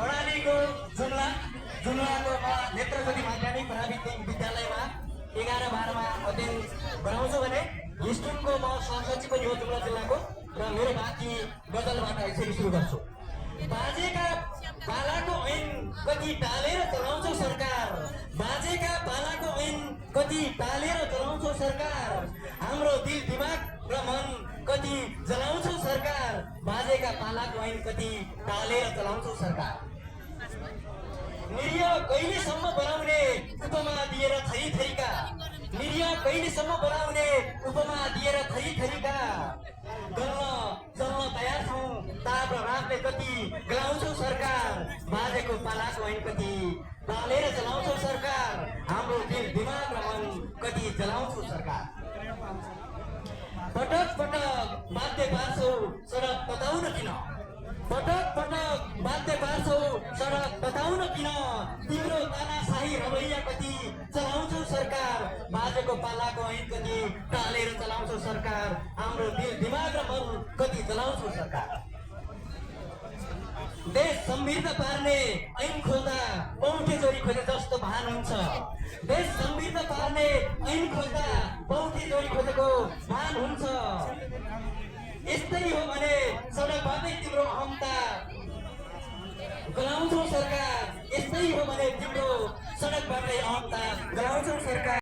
कर्णालीको जुम्लाको नेत्रज्योति माध्यमिक प्राविधिक विद्यालयमा 11-12मा अध्ययन गराउँछु भने हिस्टुङको म सहसचिव पनि हो जुम्ला जिल्लाको र मेरो बाँकी गजलबाट यसरी सुरु गर्छु। बाजेका पालाको ऐन कति टालेर चलाउँछौ सरकार, बाजेका पालाको ऐन कति टालेर चलाउँछौ सरकार, हाम्रो दिल दिमाग र मन कति जलाउँछौ सरकार, बाजेका पालाको ऐन कति टालेर चलाउँछौ सरकार। निरीह कहिलेसम्म बनाउने उपमा दिएर थरी थरीका, निरीह कहिलेसम्म बनाउने उपमा दिएर थरी थरीका, गल्न चल्न तयार छौँ ताप र रातले कति गलाउँछौ सरकार, बाजेको पालाको ऐन कति टालेर चलाउँछौ सरकार, हाम्रो दिल दिमाग र मन कति जलाउँछौ सरकार। पटक पटक बाध्य पार्छौ सडक बताउन किन, पटक पटक बाध्य पार्छौ सडक बताउन किन, तिम्रो तानाशाही रवैया कति चलाउँछौ सरकार, बाजेको पालाको ऐन कति टालेर चलाउँछौ सरकार, हाम्रो दिल दिमाग र मन कति जलाउँछौ सरकार। देश समृद्ध पार्ने ऐन खोज्दा पौठे जोरी खोजे जस्तो भान हुन्छ, देश समृद्ध पार्ने ऐन खोज्दा पौठे जोरी खोजेको भान हुन्छ। यस्तै हो भने सडकबाटै तिम्रो अहमता गलाउँछौ सरकार, यस्तै हो भने तिम्रो सडकबाटै अहमता गलाउँछौ सरकार।